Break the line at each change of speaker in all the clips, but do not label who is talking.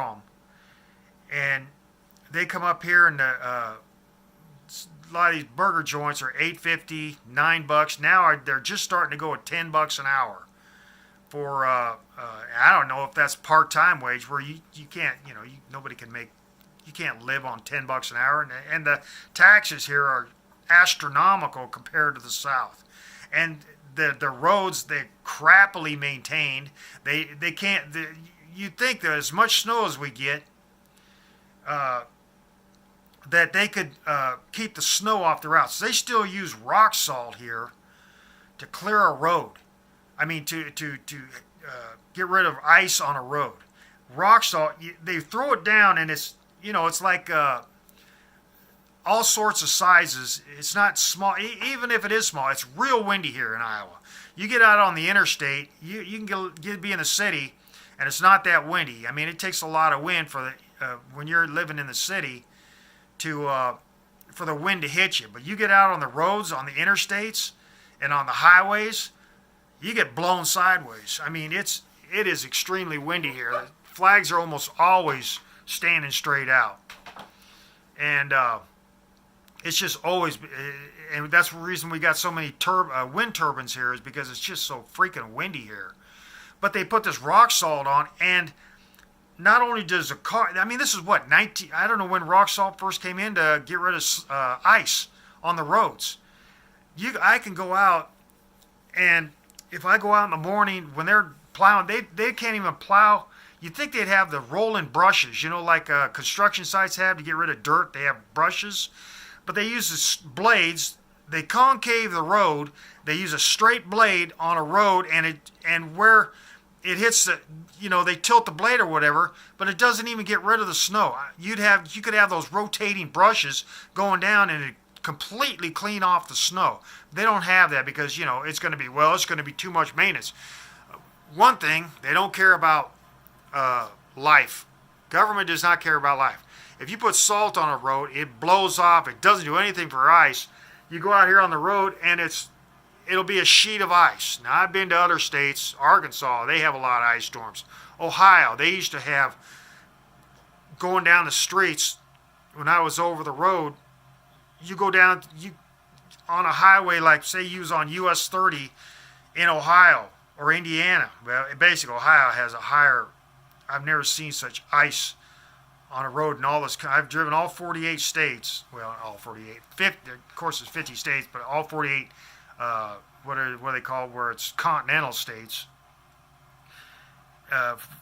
from. And they come up here and a lot of these burger joints are $8.50, $9. Now they're just starting to go at $10 an hour for I don't know if that's part-time wage where you can't, nobody can make, you can't live on $10 an hour, and the taxes here are astronomical compared to the South. And the roads, they're crappily maintained. They can't, you'd think that as much snow as we get, that they could keep the snow off the routes. They still use rock salt here to clear a road. I mean, to get rid of ice on a road. Rock salt, they throw it down, and it's like all sorts of sizes. It's not small. Even if it is small, it's real windy here in Iowa. You get out on the interstate, you can be in the city, and it's not that windy. I mean, it takes a lot of wind for when you're living in the city for the wind to hit you. But you get out on the roads, on the interstates, and on the highways, you get blown sideways. I mean, it is extremely windy here. The flags are almost always standing straight out. And it's just always, and that's the reason we got so many wind turbines here, is because it's just so freaking windy here. But they put this rock salt on, and not only does a car, I mean, this is what, I don't know when rock salt first came in to get rid of ice on the roads. I can go out, and if I go out in the morning when they're plowing, they can't even plow. You'd think they'd have the rolling brushes, like construction sites have to get rid of dirt. They have brushes, but they use the blades. They concave the road. They use a straight blade on a road, and where it hits they tilt the blade or whatever, but it doesn't even get rid of the snow. You could have those rotating brushes going down, and it completely clean off the snow. They don't have that because it's going to be too much maintenance. One thing, they don't care about life. Government does not care about life. If you put salt on a road, it blows off. It doesn't do anything for ice. You go out here on the road, and it'll be a sheet of ice. Now, I've been to other states. Arkansas, they have a lot of ice storms. Ohio, they used to have, going down the streets, when I was over the road, you go down on a highway, like say you was on US 30 in Ohio or Indiana. Well, basically Ohio has a higher, I've never seen such ice on a road in all this. I've driven all 48 states. Well, all 48. 50, of course, it's 50 states, but all 48, what are they called, where it's continental states.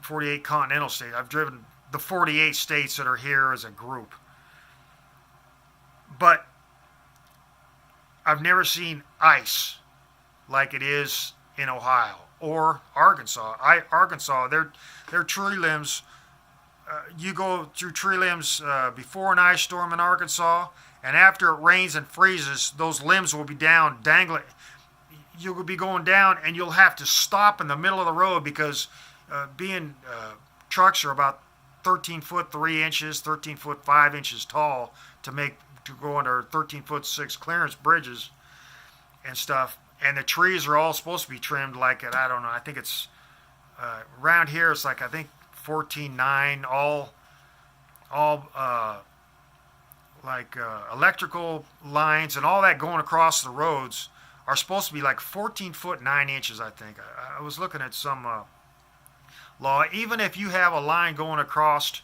48 continental states. I've driven the 48 states that are here as a group. But I've never seen ice like it is in Ohio or Arkansas. Arkansas, their tree limbs, you go through tree limbs before an ice storm in Arkansas, and after it rains and freezes, those limbs will be down, dangling. You'll be going down, and you'll have to stop in the middle of the road because trucks are about 13 foot 3 inches, 13 foot 5 inches tall to go under 13 foot 6 clearance bridges and stuff. And the trees are all supposed to be trimmed like I don't know. I think it's around here. It's like I think 14.9. Electrical lines and all that going across the roads are supposed to be like 14 foot 9 inches. I think I was looking at some law. Even if you have a line going across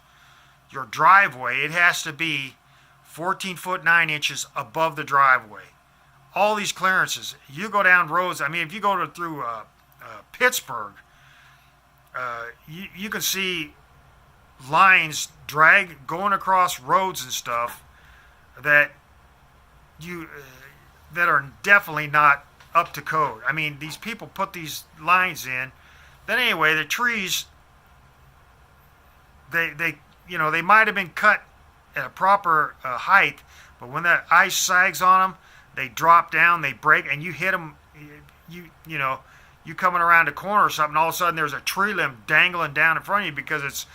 your driveway, it has to be 14 foot 9 inches above the driveway. All these clearances, you go down roads. I mean, if you go through Pittsburgh, you can see lines going across roads and stuff that are definitely not up to code. I mean, these people put these lines in. Then anyway, the trees, they might have been cut at a proper height, but when that ice sags on them, they drop down, they break, and you hit them. You coming around a corner or something, all of a sudden there's a tree limb dangling down in front of you because it's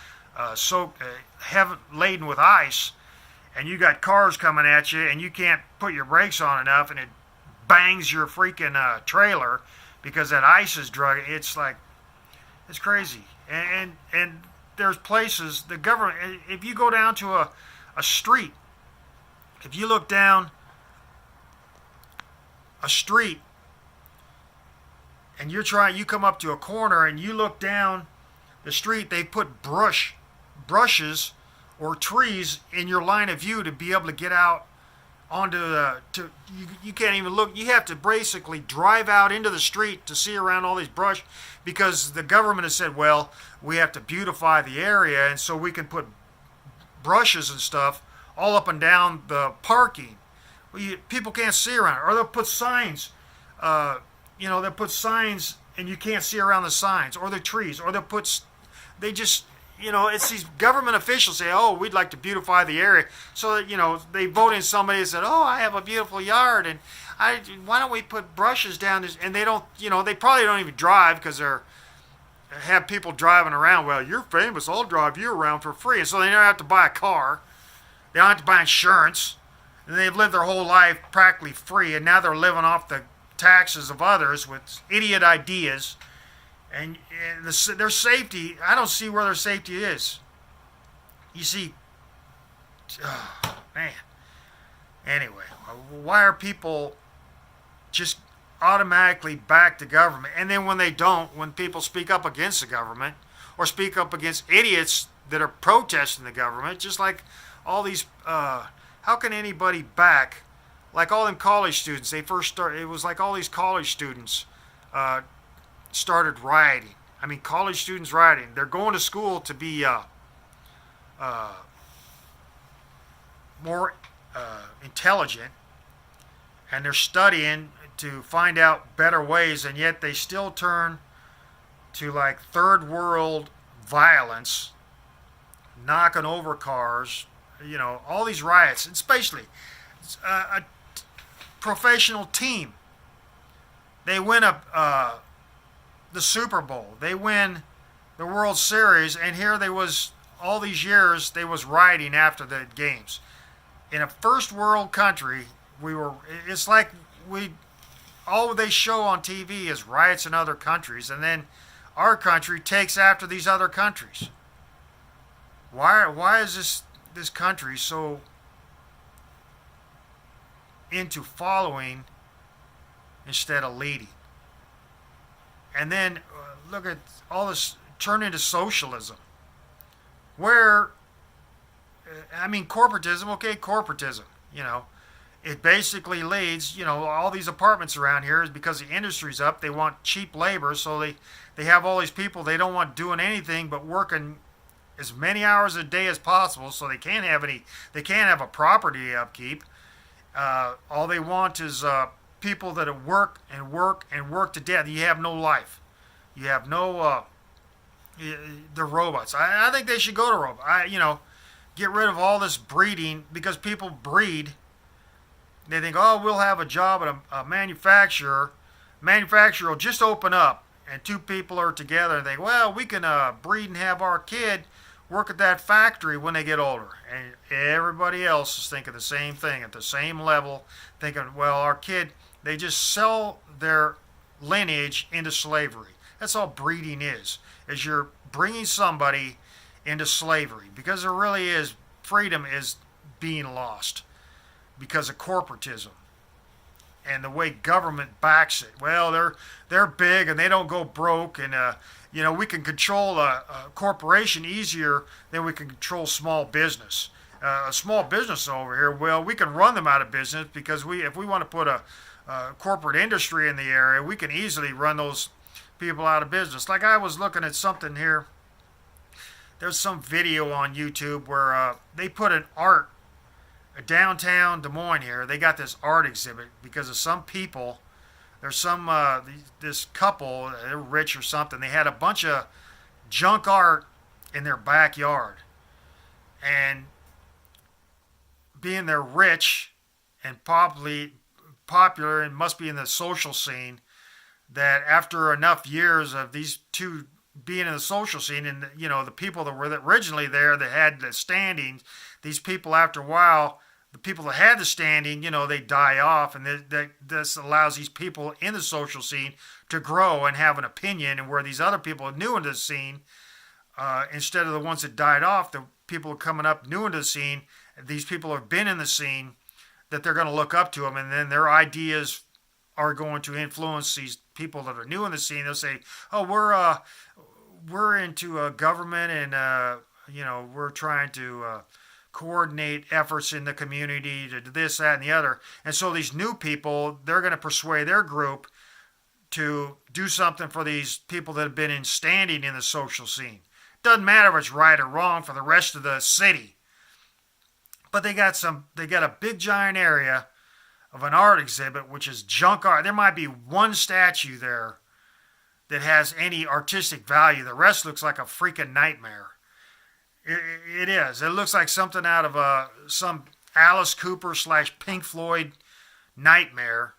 so heavy laden with ice, and you got cars coming at you, and you can't put your brakes on enough, and it bangs your freaking trailer because that ice is drug. It's crazy, and there's places, the government, if you go down to a street, if you look down a street and you come up to a corner and you look down the street, they put brushes or trees in your line of view to be able to get out onto you can't even look. You have to basically drive out into the street to see around all these brush, because the government has said, well, we have to beautify the area, and so we can put brushes and stuff all up and down the parking. Well, people can't see around it. Or they'll put signs, they'll put signs and you can't see around the signs, or the trees, or they just, it's these government officials say, oh, we'd like to beautify the area. So that, they vote in somebody and said, oh, I have a beautiful yard, and why don't we put brushes down this? And they don't, they probably don't even drive because have people driving around. Well, you're famous, I'll drive you around for free. And so they never have to buy a car. They don't have to buy insurance. And they've lived their whole life practically free, and now they're living off the taxes of others with idiot ideas. And their safety, I don't see where their safety is. You see, oh, man. Anyway, why are people just automatically back to government? And then when they don't, when people speak up against the government or speak up against idiots that are protesting the government, just like all these, how can anybody back, like all them college students, it was like all these college students started rioting. I mean, college students rioting. They're going to school to be more intelligent, and they're studying to find out better ways, and yet they still turn to like third world violence, knocking over cars, all these riots, especially a professional team. They win the Super Bowl. They win the World Series, and here they was all these years they was rioting after the games. In a first world country, it's like all they show on TV is riots in other countries, and then our country takes after these other countries. Why is this country so into following instead of leading? And then look at all this turn into socialism, where, corporatism, okay, corporatism, it basically leads, all these apartments around here is because the industry's up. They want cheap labor, so they have all these people they don't want doing anything but working as many hours a day as possible, so they can't have a property upkeep. All they want is people that work and work and work to death. You have no life. You have no. They're robots. I think they should go to robots. Get rid of all this breeding, because people breed. They think, oh, we'll have a job at a manufacturer. Manufacturer will just open up, and two people are together and think, well, we can breed and have our kid work at that factory when they get older. And everybody else is thinking the same thing at the same level, thinking, well, our kid, they just sell their lineage into slavery. That's all breeding is you're bringing somebody into slavery, because there really is, freedom is being lost because of corporatism and the way government backs it. Well, they're big and they don't go broke, and we can control a corporation easier than we can control small business. A small business over here, well, we can run them out of business, because if we want to put a corporate industry in the area, we can easily run those people out of business. Like, I was looking at something here. There's some video on YouTube where they put an art downtown Des Moines here. They got this art exhibit because of some people. There's some this couple, they're rich or something. They had a bunch of junk art in their backyard, and being they're rich and popular and must be in the social scene, that after enough years of these two being in the social scene, and the people that were originally there that had the standing, these people, after a while, the people that had the standing, they die off, and this allows these people in the social scene to grow and have an opinion, and where these other people new into the scene instead of the ones that died off, the people coming up new into the scene, these people have been in the scene, that they're going to look up to them, and then their ideas are going to influence these people that are new in the scene. They'll say, "Oh, we're into government, and we're trying to coordinate efforts in the community to do this, that, and the other." And so these new people, they're going to persuade their group to do something for these people that have been standing in the social scene. Doesn't matter if it's right or wrong for the rest of the city. But they got a big giant area of an art exhibit, which is junk art. There might be one statue there that has any artistic value. The rest looks like a freaking nightmare. It is. It looks like something out of some Alice Cooper / Pink Floyd nightmare.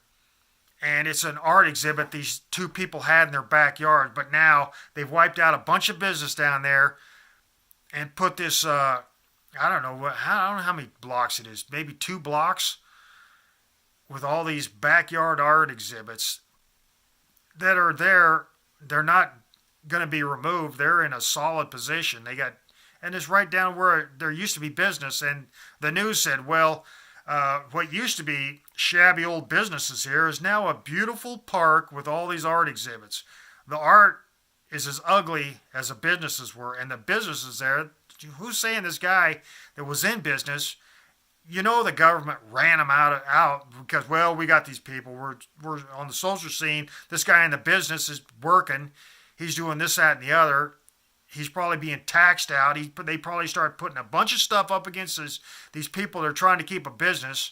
And it's an art exhibit these two people had in their backyard. But now they've wiped out a bunch of business down there and put this, I don't know how many blocks it is. Maybe 2 blocks with all these backyard art exhibits that are there. They're not going to be removed. They're in a solid position. And it's right down where there used to be business. And the news said, well, what used to be shabby old businesses here is now a beautiful park with all these art exhibits. The art is as ugly as the businesses were, and the businesses there, who's saying this guy that was in business, the government ran him out because, well, we got these people. We're on the social scene. This guy in the business is working. He's doing this, that, and the other. He's probably being taxed out. They probably start putting a bunch of stuff up against these people that are trying to keep a business,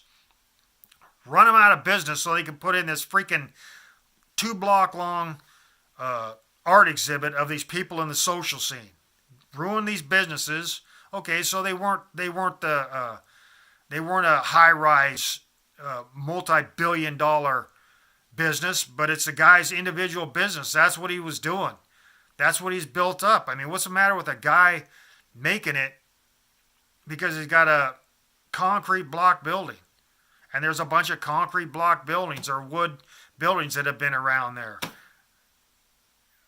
run them out of business so they can put in this freaking 2-block long art exhibit of these people in the social scene. Ruin these businesses. Okay, so they weren't a high-rise, multi-billion-dollar business, but it's a guy's individual business. That's what he was doing. That's what he's built up. I mean, what's the matter with a guy making it because he's got a concrete block building? And there's a bunch of concrete block buildings or wood buildings that have been around there.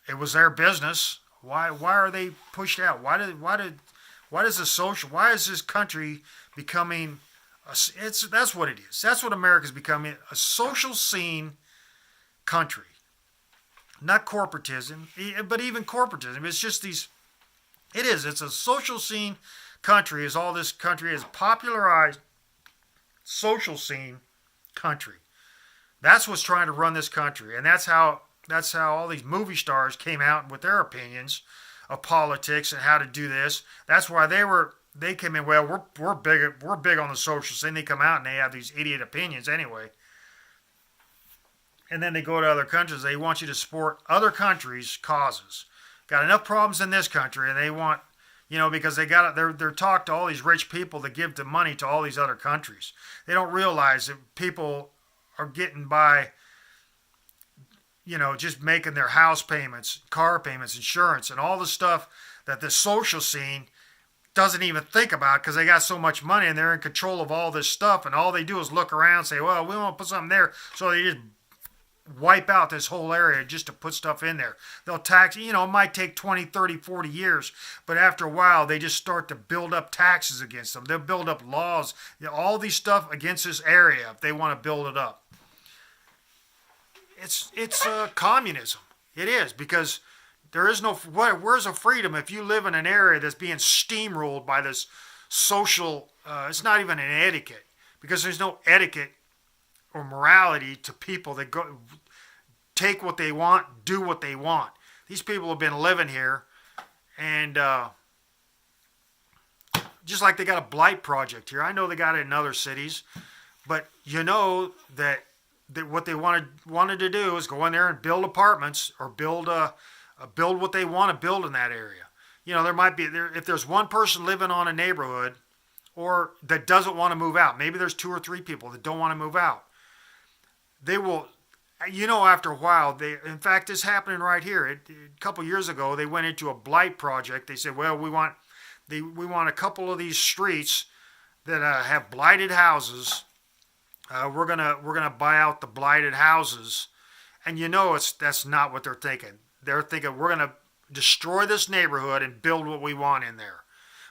It was their business. Why are they pushed out? Why is this country becoming that's what it is. That's what America's becoming, a social scene country. Not corporatism, but even corporatism. It's just it's a social scene country, is all this country is, popularized social scene country. That's what's trying to run this country. And that's how all these movie stars came out with their opinions of politics and how to do this. That's why they came in, well, we're big on the social scene. They come out and they have these idiot opinions anyway. And then they go to other countries. They want you to support other countries' causes. Got enough problems in this country, and they want, because they're talk to all these rich people that give the money to all these other countries. They don't realize that people are getting by, just making their house payments, car payments, insurance, and all the stuff that the social scene doesn't even think about because they got so much money and they're in control of all this stuff, and all they do is look around and say, well, we want to put something there, so they just wipe out this whole area just to put stuff in there. They'll tax, it might take 20, 30, 40 years, but after a while, they just start to build up taxes against them. They'll build up laws, all these stuff against this area if they want to build it up. It's communism. It is, because there is where's the freedom if you live in an area that's being steamrolled by this social, it's not even an etiquette, because there's no etiquette or morality to people that go take what they want, do what they want. These people have been living here, and just like they got a Blight project here. I know they got it in other cities, but that what they wanted to do is go in there and build apartments or build what they want to build in that area. There might be if there's one person living on a neighborhood or that doesn't want to move out. Maybe there's 2 or 3 people that don't want to move out. They will, after a while, in fact, this happening right here. A couple years ago, they went into a Blight project. They said, well, we want a couple of these streets that have blighted houses. We're gonna buy out the blighted houses, and that's not what they're thinking. They're thinking we're gonna destroy this neighborhood and build what we want in there.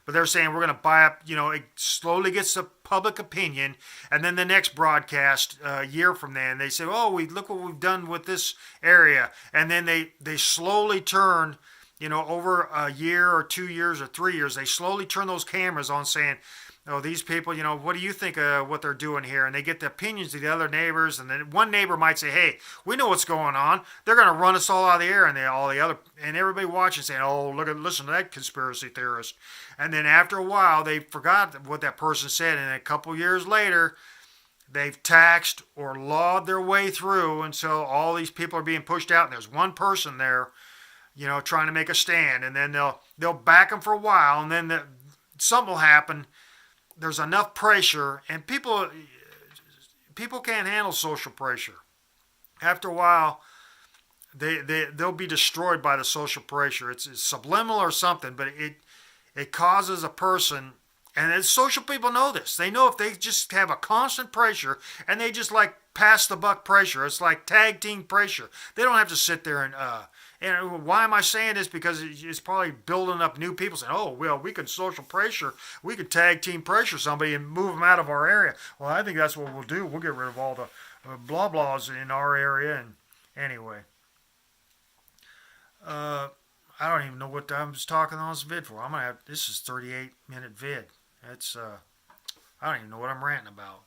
But they're saying we're going to buy up, it slowly gets the public opinion. And then the next broadcast, a year from then, they say, oh, look what we've done with this area. And then they slowly turn, over a year or 2 years or 3 years, they slowly turn those cameras on saying, oh, these people, what do you think of what they're doing here? And they get the opinions of the other neighbors. And then one neighbor might say, hey, we know what's going on. They're going to run us all out of the air. And everybody watching saying, oh, listen to that conspiracy theorist. And then after a while, they forgot what that person said. And a couple years later, they've taxed or lawed their way through. And so all these people are being pushed out. And there's one person there, trying to make a stand. And then they'll back them for a while. And then something will happen. There's enough pressure, and people can't handle social pressure. After a while, they'll be destroyed by the social pressure. It's subliminal or something, but it causes a person, and social people know this. They know if they just have a constant pressure, and they just like pass the buck pressure. It's like tag team pressure. They don't have to sit there and why am I saying this? Because it's probably building up new people saying, oh, well, we can social pressure. We could tag team pressure somebody and move them out of our area. Well, I think that's what we'll do. We'll get rid of all the blah blahs in our area. And anyway, I don't even know what I was talking on this vid for. This is 38-minute vid. I don't even know what I'm ranting about.